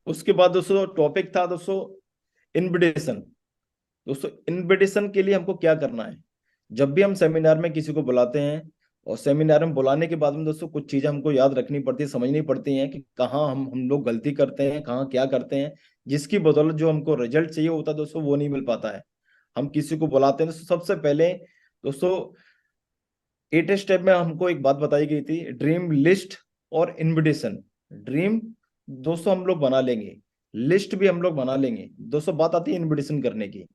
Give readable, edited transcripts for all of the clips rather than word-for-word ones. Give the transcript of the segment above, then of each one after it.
उसके बाद दोस्तों टॉपिक था दोस्तों इनविटेशन। दोस्तों इनविटेशन के लिए हमको क्या करना है? जब भी हम सेमिनार में किसी को बुलाते हैं, और सेमिनार में बुलाने के बाद में दोस्तों कुछ चीजें हमको याद रखनी पड़ती है, समझनी पड़ती हैं कि कहाँ हम लोग गलती करते हैं, कहाँ क्या करते हैं, जिसकी बदौलत जो हमको रिजल्ट चाहिए होता है दोस्तों वो नहीं मिल पाता है। हम किसी को बुलाते हैं तो सबसे पहले दोस्तों 8 स्टेप में हमको एक बात बताई गई थी, ड्रीम लिस्ट और इनविटेशन। ड्रीम दोस्तों हम लोग बना लेंगे, लिस्ट भी हम लोग बना लेंगे दोस्तों, बात आती है इनविटेशन करने की।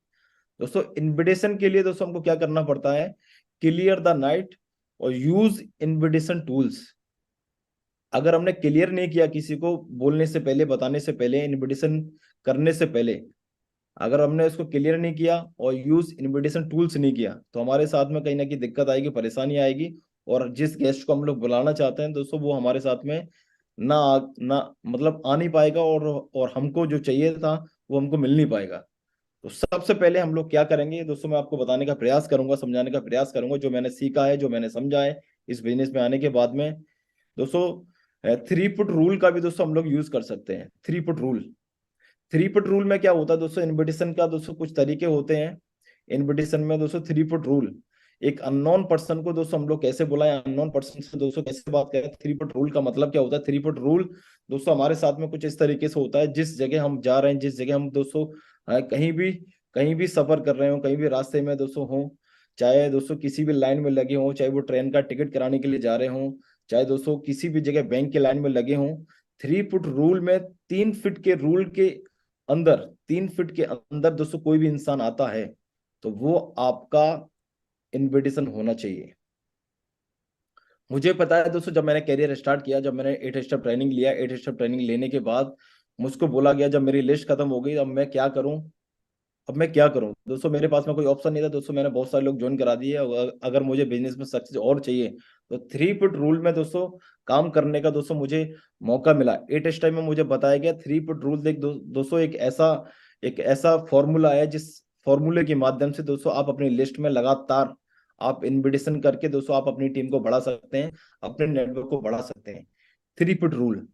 दोस्तों इनविटेशन के लिए दोस्तों हमको क्या करना पड़ता है? क्लियर द नाइट और यूज इनविटेशन टूल्स। अगर हमने क्लियर नहीं किया किसी को बोलने से पहले, बताने से पहले, इनविटेशन करने से पहले, अगर हमने उसको क्लियर नहीं किया और यूज इनविटेशन टूल्स नहीं किया, तो हमारे साथ में कहीं ना कहीं दिक्कत आएगी, परेशानी आएगी। और जिस गेस्ट को हम लोग बुलाना चाहते हैं दोस्तों वो हमारे साथ में ना मतलब आ नहीं पाएगा, और हमको जो चाहिए था वो हमको मिल नहीं पाएगा। तो सबसे पहले हम लोग क्या करेंगे दोस्तों, मैं आपको बताने का प्रयास करूंगा, समझाने का प्रयास करूंगा, जो मैंने सीखा है, जो मैंने समझा है इस बिजनेस में आने के बाद में। दोस्तों 3 फुट रूल का भी दोस्तों हम लोग यूज कर सकते हैं। 3 फुट रूल, 3 फुट रूल में क्या होता है दोस्तों, इनविटेशन का दोस्तों कुछ तरीके होते हैं। इनविटेशन में दोस्तों 3 फुट रूल, एक अननोन पर्सन को दोस्तों हम लोग कैसे बुलाएं, अननोन पर्सन से दोस्तों कैसे बात करें। 3 फुट रूल का मतलब क्या होता है? 3 फुट रूल दोस्तों हमारे साथ में कुछ इस तरीके से होता है, जिस जगह हम जा रहे हैं, जिस जगह हम दोस्तों कहीं भी सफर कर रहे हो, कहीं भी रास्ते में दोस्तों हो, चाहे दोस्तों किसी भी लाइन में लगे हों, चाहे वो ट्रेन का टिकट कराने के लिए जा रहे हों, चाहे दोस्तों किसी भी जगह बैंक के लाइन में लगे हों, 3 फुट रूल में 3 फीट के रूल के अंदर, 3 फीट के अंदर दोस्तों कोई भी इंसान आता है तो वो आपका इनविटेशन होना चाहिए। मुझे पता है दोस्तों, जब मैंने करियर स्टार्ट किया, जब मैंने 8 स्टेप ट्रेनिंग लिया, 8 स्टेप ट्रेनिंग लेने के बाद मुझको बोला गया जब मेरी लिस्ट खत्म हो गई, अब मैं क्या करूं, अब मैं क्या करूं दोस्तों, मेरे पास में कोई ऑप्शन नहीं था दोस्तों। मैंने बहुत सारे लोग ज्वाइन करा दिए, अगर मुझे बिजनेस में सक्सेस और चाहिए तो 3 फुट रूल में दोस्तों काम करने का दोस्तों मुझे मौका मिला। 8 स्टेप में मुझे बताया गया 3 फुट रूल देख दोस्तों, एक ऐसा फॉर्मूला है जिस फॉर्मूले के माध्यम से दोस्तों आप अपनी लिस्ट में लगातार आप इनविटेशन करके दोस्तों आप अपनी टीम को बढ़ा सकते हैं, अपने नेटवर्क को बढ़ा सकते हैं। 3 फुट रूल,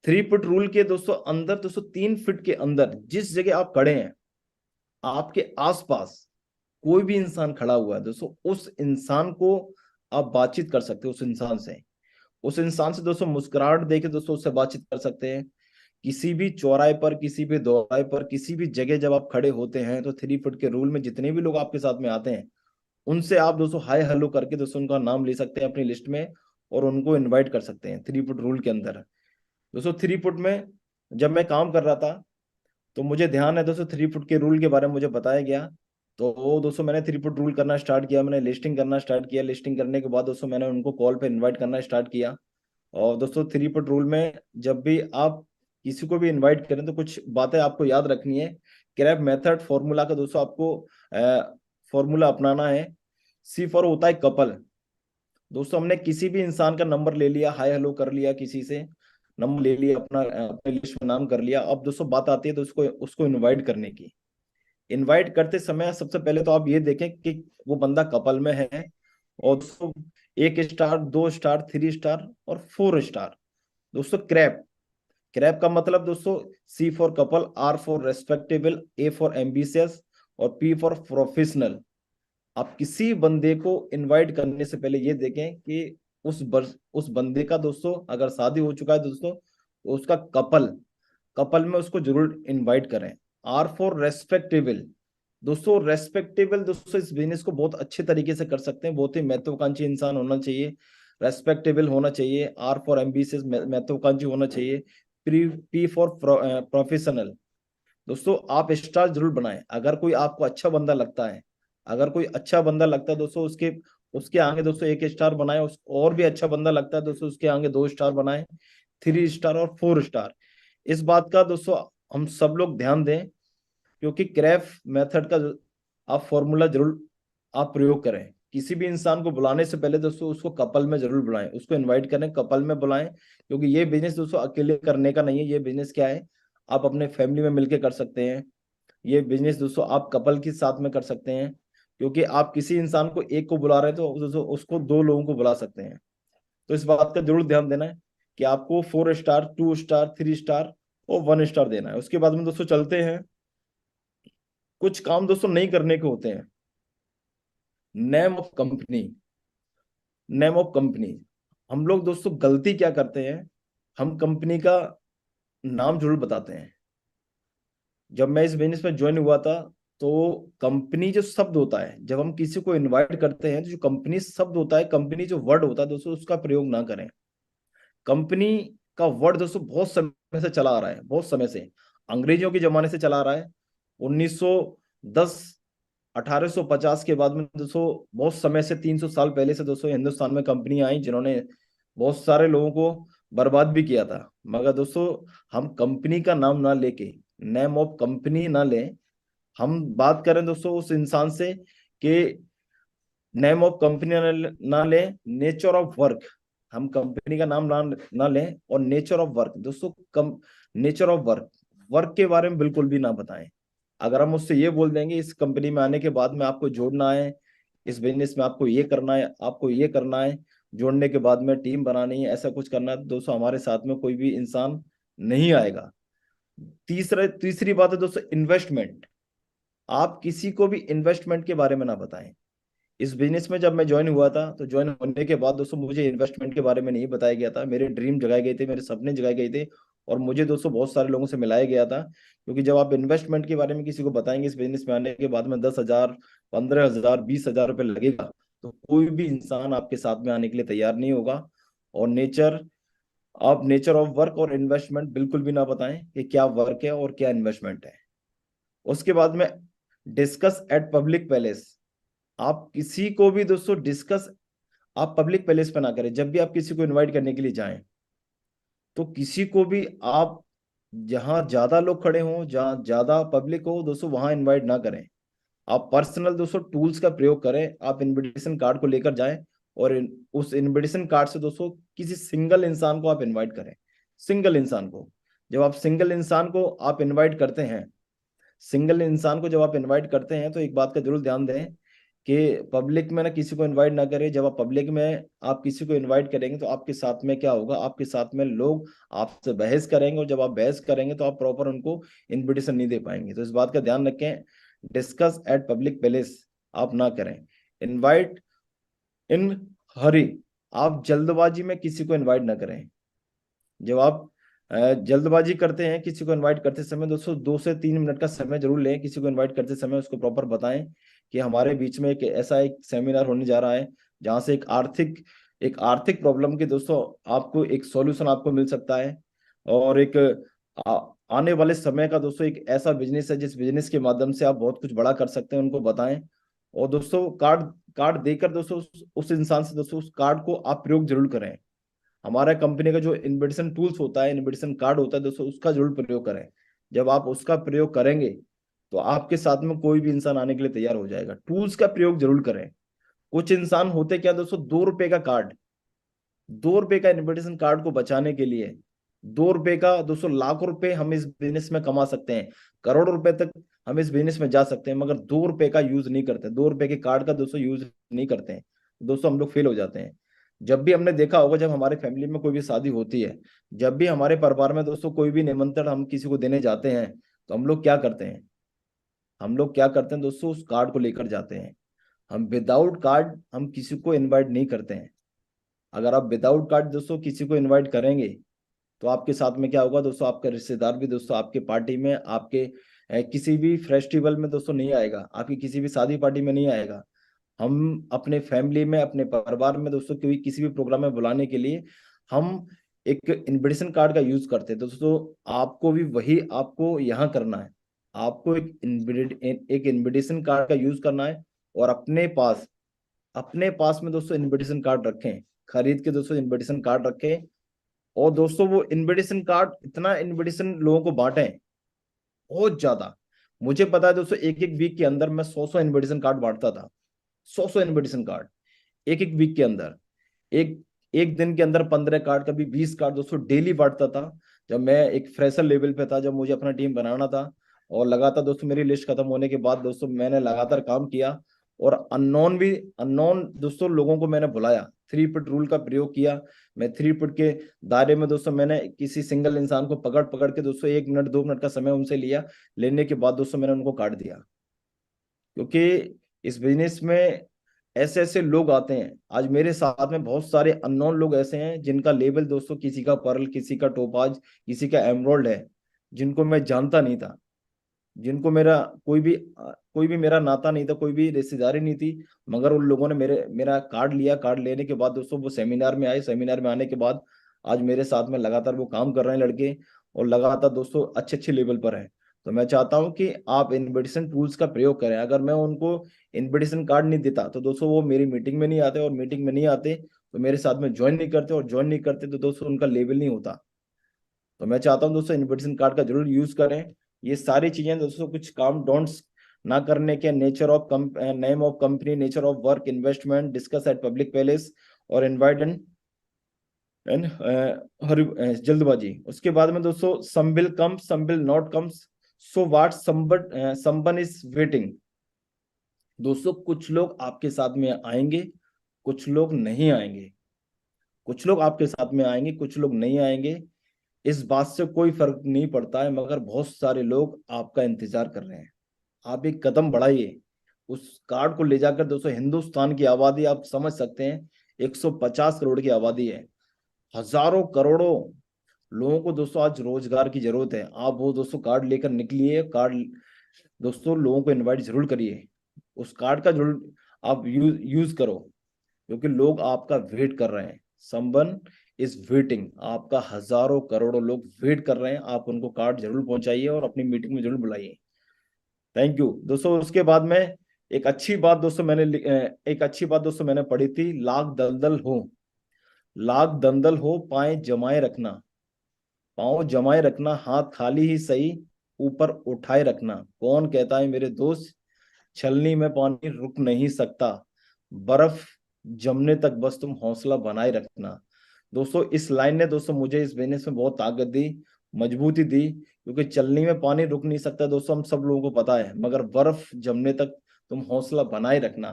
3 फुट रूल के दोस्तों अंदर दोस्तों 3 फीट के अंदर जिस जगह आप खड़े हैं, आपके आसपास कोई भी इंसान खड़ा हुआ है दोस्तों, उस इंसान को आप बातचीत कर सकते हो, उस इंसान से दोस्तों मुस्कुराहट देके दोस्तों उससे बातचीत कर सकते हैं। किसी भी चौराहे पर, किसी भी दोराहे पर, किसी भी जगह जब आप खड़े होते हैं तो 3 फुट के रूल में जितने भी लोग आपके साथ में आते हैं उनसे आप दोस्तों हाय हेलो करके दोस्तों उनका नाम ले सकते हैं अपनी लिस्ट में, और उनको इनवाइट कर सकते हैं 3 फुट रूल के अंदर। दोस्तों 3 फुट में जब मैं काम कर रहा था तो मुझे ध्यान है दोस्तों 3 फुट के रूल के बारे में मुझे बताया गया। तो दोस्तों मैंने 3 फुट रूल करना स्टार्ट किया, मैंने लिस्टिंग करना स्टार्ट किया। लिस्टिंग करने के बाद दोस्तों मैंने उनको कॉल पे इनवाइट करना स्टार्ट किया। और दोस्तों 3 फुट रूल में जब भी आप किसी को भी इनवाइट करें तो कुछ बातें आपको याद रखनी है। क्रैप मेथड फॉर्मूला का दोस्तों आपको फॉर्मूला अपनाना है। सी फॉर होता है कपल। दोस्तों हमने किसी भी इंसान का नंबर ले लिया, हाय हेलो कर लिया, किसी से नंबर ले लिया, अपना अपने लिस्ट में नाम कर लिया। अब दोस्तों बात आती है तो उसको उसको इनवाइट करने की। इनवाइट करते समय सबसे पहले तो आप ये देखें कि वो बंदा कपल में है। और दोस्तों 1 स्टार, 2 स्टार, 3 स्टार और 4 स्टार। दोस्तों क्रैप, क्रैप का मतलब दोस्तों C for couple, R for respectable, A for ambitious और पी फॉर प्रोफेशनल। आप किसी बंदे को इनवाइट करने से पहले ये देखें कि उस बंदे का दोस्तों अगर शादी हो चुका है दोस्तों तो उसका कपल, कपल में उसको जरूर इनवाइट करें। R for respectable. दोस्तों रेस्पेक्टेबल दोस्तों इस बिजनेस को बहुत अच्छे तरीके से कर सकते हैं, बहुत ही महत्वाकांक्षी इंसान होना चाहिए, रेस्पेक्टेबल होना चाहिए। आर फॉर एम्बिशियस, महत्वाकांक्षी होना चाहिए। P for professional. दोस्तों आप स्टार जरूर बनाएं। अगर कोई आपको अच्छा बंदा लगता है, अगर कोई अच्छा बंदा लगता है दोस्तों उसके उसके आगे दोस्तों 1 स्टार बनाए, और भी अच्छा बंदा लगता है दोस्तों उसके आगे 2 स्टार बनाए, 3 स्टार और 4 स्टार। इस बात का दोस्तों हम सब लोग ध्यान दें, क्योंकि क्रैफ मेथड का आप फॉर्मूला जरूर आप प्रयोग करें। किसी भी इंसान को बुलाने से पहले दोस्तों उसको कपल में जरूर बुलाएं, उसको इनवाइट करें, कपल में बुलाएं। क्योंकि ये बिजनेस दोस्तों अकेले करने का नहीं है। ये बिजनेस क्या है, आप अपने फैमिली में मिलके कर सकते हैं। ये बिजनेस दोस्तों आप कपल के साथ में कर सकते हैं। क्योंकि आप किसी इंसान को एक को बुला रहे हैं तो दोस्तों उसको 2 लोगों को बुला सकते हैं। तो इस बात का जरूर ध्यान देना है कि आपको 4 स्टार, 2 स्टार, 3 स्टार और 1 स्टार देना है। उसके बाद में दोस्तों चलते हैं, कुछ काम दोस्तों नहीं करने के होते हैं। Name of company, name of company, हम लोग दोस्तों गलती क्या करते हैं, हम कंपनी का नाम जरूर बताते हैं। जब मैं इस बिजनेस में ज्वाइन हुआ था, तो कंपनी जो शब्द होता है, जब हम किसी को इनवाइट करते हैं तो जो कंपनी शब्द होता है, कंपनी जो वर्ड होता है दोस्तों, उसका प्रयोग ना करें। कंपनी का वर्ड दोस्तों बहुत समय से चला आ रहा है, बहुत समय से, अंग्रेजों के जमाने से चला आ रहा है। 1910 1850 के बाद में दोस्तों, बहुत समय से 300 साल पहले से दोस्तों हिंदुस्तान में कंपनी आई, जिन्होंने बहुत सारे लोगों को बर्बाद भी किया था। मगर दोस्तों, हम कंपनी का नाम ना लेके, नेम ऑफ कंपनी ना लें, हम बात करें दोस्तों उस इंसान से कि नेम ऑफ कंपनी ना लें, नेचर ऑफ वर्क, हम कंपनी का नाम ना लें, और नेचर ऑफ वर्क दोस्तों, कम नेचर ऑफ वर्क, वर्क के बारे में बिल्कुल भी ना बताएं। अगर हम उससे ये बोल देंगे इस कंपनी में आने के बाद में आपको जोड़ना है, इस बिजनेस में आपको ये करना है, आपको ये करना है, जोड़ने के बाद में टीम बनानी है, ऐसा कुछ करना है, तो दोस्तों हमारे साथ में कोई भी इंसान नहीं आएगा। तीसरी बात है दोस्तों, इन्वेस्टमेंट। आप किसी को भी इन्वेस्टमेंट के बारे में ना बताएं। इस बिजनेस में जब मैं ज्वाइन हुआ था, तो ज्वाइन होने के बाद दोस्तों मुझे इन्वेस्टमेंट के बारे में नहीं बताया गया था। मेरे ड्रीम जगाए गए थे, मेरे सपने जगाए गए थे, और मुझे दोस्तों बहुत सारे लोगों से मिलाया गया था। क्योंकि जब आप इन्वेस्टमेंट के बारे में किसी को बताएंगे इस बिजनेस में आने के बाद में 10,000, 15,000, 20,000 रुपये लगेगा, तो कोई भी इंसान आपके साथ में आने के लिए तैयार नहीं होगा। और आप नेचर ऑफ वर्क और इन्वेस्टमेंट बिल्कुल भी ना बताएं कि क्या वर्क है और क्या इन्वेस्टमेंट है। उसके बाद में डिस्कस एट पब्लिक पैलेस। आप किसी को भी दोस्तों डिस्कस आप पब्लिक प्लेस पे ना करें। जब भी आप किसी को इनवाइट करने के लिए जाएं, तो किसी को भी आप, जहां ज्यादा लोग खड़े हों, जहां ज्यादा पब्लिक हो दोस्तों, वहां इनवाइट ना करें। आप पर्सनल दोस्तों टूल्स का प्रयोग करें, आप इनविटेशन कार्ड को लेकर जाएं, और उस इनविटेशन कार्ड से दोस्तों किसी सिंगल इंसान को आप इनवाइट करें, सिंगल इंसान को। जब आप सिंगल इंसान को आप इनवाइट करते हैं, सिंगल इंसान को जब आप इनवाइट करते हैं, तो एक बात का जरूर ध्यान दें कि पब्लिक में ना किसी को इनवाइट ना करें। जब आप पब्लिक में आप किसी को इनवाइट करेंगे, तो आपके साथ में क्या होगा, आपके साथ में लोग आपसे बहस करेंगे, और जब आप बहस करेंगे तो आप प्रॉपर उनको इनविटेशन नहीं दे पाएंगे। तो इस बात का ध्यान रखें, डिस्कस एट पब्लिक प्लेस आप ना करें। इनवाइट इन हरी, आप जल्दबाजी में किसी को इनवाइट ना करें। जब आप जल्दबाजी करते हैं किसी को इनवाइट करते समय दोस्तों, 2 से 3 मिनट का समय जरूर लें। किसी को इनवाइट करते समय उसको प्रॉपर बताएं कि हमारे बीच में एक सेमिनार होने जा रहा है, जहां से एक आर्थिक प्रॉब्लम के दोस्तों आपको एक सॉल्यूशन आपको मिल सकता है। और आ, आने वाले समय का दोस्तों एक ऐसा बिजनेस है जिस बिजनेस के माध्यम से आप बहुत कुछ बड़ा कर सकते हैं, उनको बताएं। और दोस्तों कार्ड कार्ड देकर दोस्तों उस इंसान से दोस्तों उस कार्ड को आप प्रयोग जरूर करें। हमारा कंपनी का जो इन्विटेशन टूल्स होता है, इन्विटेशन कार्ड होता है दोस्तों, उसका जरूर प्रयोग करें। जब आप उसका प्रयोग करेंगे, तो आपके साथ में कोई भी इंसान आने के लिए तैयार हो जाएगा। टूल्स का प्रयोग जरूर करें। कुछ इंसान होते क्या दोस्तों, 2 रुपए का कार्ड, 2 रुपए का इन्विटेशन कार्ड को बचाने के लिए, 2 रुपए का दोस्तों लाखों रुपए हम इस बिजनेस में कमा सकते हैं, करोड़ों रुपए तक हम इस बिजनेस में जा सकते हैं, मगर 2 रुपए का यूज नहीं करते, 2 रुपए के कार्ड का दोस्तों यूज नहीं करते हैं, दोस्तों हम लोग फेल हो जाते हैं। जब भी हमने देखा होगा, जब हमारे फैमिली में कोई भी शादी होती है, जब भी हमारे परिवार में दोस्तों कोई भी निमंत्रण हम किसी को देने जाते हैं, तो हम लोग क्या करते हैं दोस्तों, उस कार्ड को लेकर जाते हैं। हम विदाउट कार्ड हम किसी को इनवाइट नहीं करते हैं। अगर आप विदाउट कार्ड दोस्तों किसी को इनवाइट करेंगे, तो आपके साथ में क्या होगा दोस्तों, आपका रिश्तेदार भी दोस्तों आपके पार्टी में, आपके किसी भी फेस्टिवल में दोस्तों नहीं आएगा, आपकी किसी भी शादी पार्टी में नहीं आएगा। हम अपने फैमिली में, अपने परिवार में दोस्तों कोई किसी भी प्रोग्राम में बुलाने के लिए हम एक इनविटेशन कार्ड का यूज करते हैं दोस्तों। आपको भी वही आपको यहाँ करना है। आपको एक इनविटेशन कार्ड का यूज करना है, और अपने पास में दोस्तों इनविटेशन कार्ड रखें, खरीद के दोस्तों इनविटेशन कार्ड रखें। और दोस्तों वो इनविटेशन कार्ड, इतना इनविटेशन लोगों को बांटे, बहुत ज्यादा। मुझे पता है दोस्तों, एक एक वीक के अंदर मैं 100 इनविटेशन कार्ड बांटता था, 100 इनविटेशन कार्ड एक एक वीक के अंदर। एक एक दिन के अंदर 15 कार्ड, कभी 20 कार्ड दोस्तों डेली बांटता था। जब मैं एक फ्रेशर लेवल पे था, जब मुझे अपना टीम बनाना था, और लगातार दोस्तों मेरी लिस्ट खत्म होने के बाद दोस्तों मैंने लगातार काम किया, और अननोन दोस्तों लोगों को मैंने बुलाया, 3 फुट रूल का प्रयोग किया। मैं 3 फुट के दायरे में दोस्तों मैंने किसी सिंगल इंसान को पकड़ पकड़ के दोस्तों 1 मिनट 2 मिनट का समय उनसे लिया। लेने के बाद दोस्तों मैंने उनको काट दिया, क्योंकि इस बिजनेस में ऐसे ऐसे लोग आते हैं। आज मेरे साथ में बहुत सारे अननोन लोग ऐसे हैं जिनका लेवल दोस्तों किसी का पर्ल, किसी का टोपाज, किसी का एमरोल्ड है, जिनको मैं जानता नहीं था, जिनको मेरा कोई भी मेरा नाता नहीं था, कोई भी रिश्तेदारी नहीं थी। मगर उन लोगों ने मेरा कार्ड लिया। कार्ड लेने के बाद दोस्तों वो सेमिनार में आए। सेमिनार में आने के बाद आज मेरे साथ में लगातार वो काम कर रहे हैं लड़के, और लगातार दोस्तों अच्छे अच्छे लेवल पर हैं। तो मैं चाहता हूं कि आप इनविटेशन टूल्स का प्रयोग करें। अगर मैं उनको इनविटेशन कार्ड नहीं देता तो दोस्तों वो मेरी मीटिंग में नहीं आते, और मीटिंग में नहीं आते तो मेरे साथ में ज्वाइन नहीं करते, और ज्वाइन नहीं करते तो दोस्तों उनका लेवल नहीं होता। तो मैं चाहता हूँ दोस्तों इनविटेशन कार्ड का जरूर यूज करें। ये सारी चीजें दोस्तों कुछ काम डोंट्स ना करने के, nature of name of company, nature of work, investment, discuss at public palace, और इनवाइट एंड हर जल्दबाजी। उसके बाद में दोस्तों some will come, some will not comes, so what someone is waiting. दोस्तों कुछ लोग आपके साथ में आएंगे, कुछ लोग नहीं आएंगे। कुछ लोग आपके साथ में आएंगे, कुछ लोग नहीं आएंगे। इस बात से कोई फर्क नहीं पड़ता है, मगर बहुत सारे लोग आपका इंतजार कर रहे हैं। आप एक कदम बढ़ाइए। उस कार्ड को ले जाकर दोस्तों, हिंदुस्तान की आबादी आप समझ सकते हैं 150 करोड़ की आबादी है। हजारों करोड़ों लोगों को दोस्तों आज रोजगार की जरूरत है। आप वो दोस्तों कार्ड लेकर निकलिए। कार्ड दोस्तों लोगों को इनवाइट जरूर करिए। उस कार्ड का जरूर आप यूज करो, क्योंकि लोग आपका वेट कर रहे हैं। Someone is waiting. आपका हजारों करोड़ों लोग वेट कर रहे हैं। आप उनको कार्ड जरूर पहुंचाइए और अपनी मीटिंग में जरूर बुलाइए। थैंक यू दोस्तों। उसके बाद में एक अच्छी बात दोस्तों मैंने पढ़ी थी, लाख दलदल हो पाए जमाए रखना, पाँव जमाए रखना, हाथ खाली ही सही, ऊपर उठाए रखना। कौन कहता है मेरे दोस्त, छलनी में पानी रुक नहीं सकता, बर्फ जमने तक बस तुम हौसला बनाए रखना। दोस्तों इस लाइन ने दोस्तों मुझे इस बिजनेस में बहुत ताकत दी, मजबूती दी। क्योंकि चलनी में पानी रुक नहीं सकता दोस्तों, हम सब लोगों को पता है, मगर बर्फ जमने तक तुम हौसला बनाए रखना।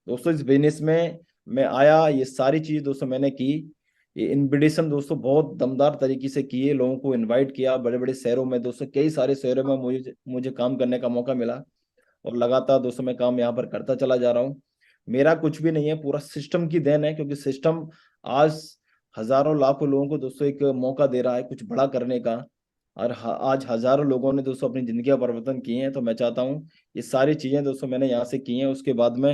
दोस्तों इस बिजनेस में मैं आया, ये सारी चीज दोस्तों मैंने की। ये इनविटेशन दोस्तों बहुत दमदार तरीके से किए, लोगों को इनवाइट किया बड़े बड़े शहरों में दोस्तों, कई सारे शहरों में मुझे मुझे काम करने का मौका मिला। और लगातार दोस्तों मैं काम यहाँ पर करता चला जा रहा हूँ। मेरा कुछ भी नहीं है, पूरा सिस्टम की देन है, क्योंकि सिस्टम आज हजारों लाखों लोगों को दोस्तों एक मौका दे रहा है कुछ बड़ा करने का। और आज हजारों लोगों ने दोस्तों अपनी जिंदगी का परिवर्तन किए हैं। तो मैं चाहता हूँ ये सारी चीजें दोस्तों मैंने यहाँ से की हैं। उसके बाद में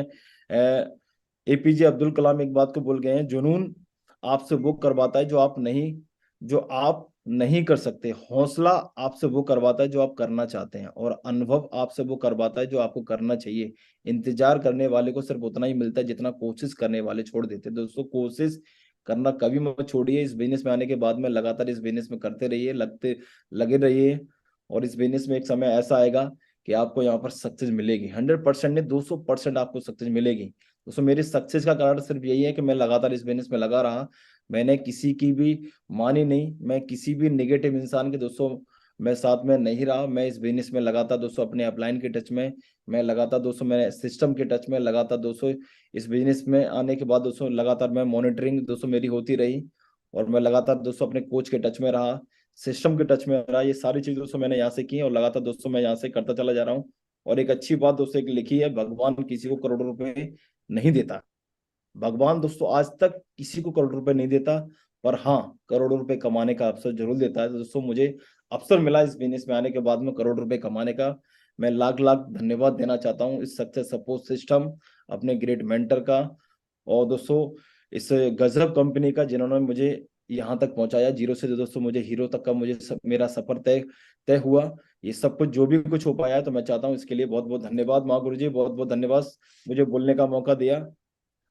एपीजे अब्दुल कलाम एक बात को बोल गए हैं, जुनून आपसे वो करवाता है जो आप नहीं कर सकते, हौसला आपसे वो करवाता है जो आप करना चाहते हैं, और अनुभव आपसे वो करवाता है जो आपको करना चाहिए। इंतजार करने वाले को सिर्फ उतना ही मिलता है जितना कोशिश करने वाले छोड़ देते हैं। दोस्तों कोशिश करना कभी मत छोड़िए। इस बिजनेस में आने के बाद में लगातार इस बिजनेस में करते रहिए, लगे रहिए। और इस बिजनेस में एक समय ऐसा आएगा कि आपको यहाँ पर सक्सेस मिलेगी। 100% नहीं, 200% आपको सक्सेस मिलेगी। दोस्तों मेरी सक्सेस का कारण सिर्फ यही है कि मैं लगातार इस बिजनेस में लगा रहा। मैंने किसी की भी मानी नहीं, मैं किसी भी नेगेटिव इंसान के दोस्तों मैं साथ में नहीं रहा। मैं इस बिजनेस में लगातार दोस्तों अपने अपलाइन के टच में, मैं लगातार दोस्तों मैं सिस्टम के टच में, लगातार दोस्तों इस बिजनेस में आने के बाद दोस्तों लगातार मैं मॉनिटरिंग दोस्तों मेरी होती रही। और मैं लगातार दोस्तों अपने कोच के टच में रहा, सिस्टम के टच में रहा। ये सारी चीजें दोस्तों मैंने यहाँ से की और लगातार दोस्तों मैं यहाँ से करता चला जा रहा हूँ। और एक अच्छी बात दोस्तों एक लिखी है, भगवान किसी को करोड़ों रुपए नहीं देता। भगवान दोस्तों आज तक किसी को करोड़ रुपए नहीं देता, पर हाँ करोड़ों रुपए कमाने का अवसर जरूर देता है। तो दोस्तों मुझे अवसर मिला इस बिजनेस में आने के बाद में करोड़ रुपए कमाने का। मैं लाख लाख धन्यवाद देना चाहता हूँ इस सक्सेस सपोर्ट सिस्टम, अपने ग्रेट मेंटर का, और दोस्तों इस गजब कंपनी का, जिन्होंने मुझे यहाँ तक पहुंचाया। जीरो से दोस्तों मुझे हीरो तक का मेरा सफर तय तय हुआ। ये सब कुछ जो भी कुछ हो पाया है, तो मैं चाहता हूँ इसके लिए बहुत बहुत धन्यवाद माँ गुरु जी, बहुत बहुत धन्यवाद मुझे बोलने का मौका दिया।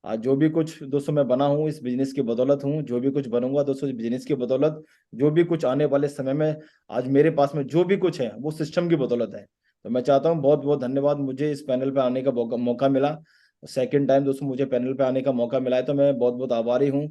आज जो भी कुछ दोस्तों मैं बना हूँ इस बिजनेस की बदौलत हूँ, जो भी कुछ बनूंगा दोस्तों इस बिजनेस की बदौलत, जो भी कुछ आने वाले समय में आज मेरे पास में जो भी कुछ है वो सिस्टम की बदौलत है। तो मैं चाहता हूँ बहुत बहुत धन्यवाद, मुझे इस पैनल पे आने का मौका मिला। सेकंड टाइम दोस्तों मुझे पैनल पे आने का मौका मिला है, तो मैं बहुत बहुत आभारी हूँ।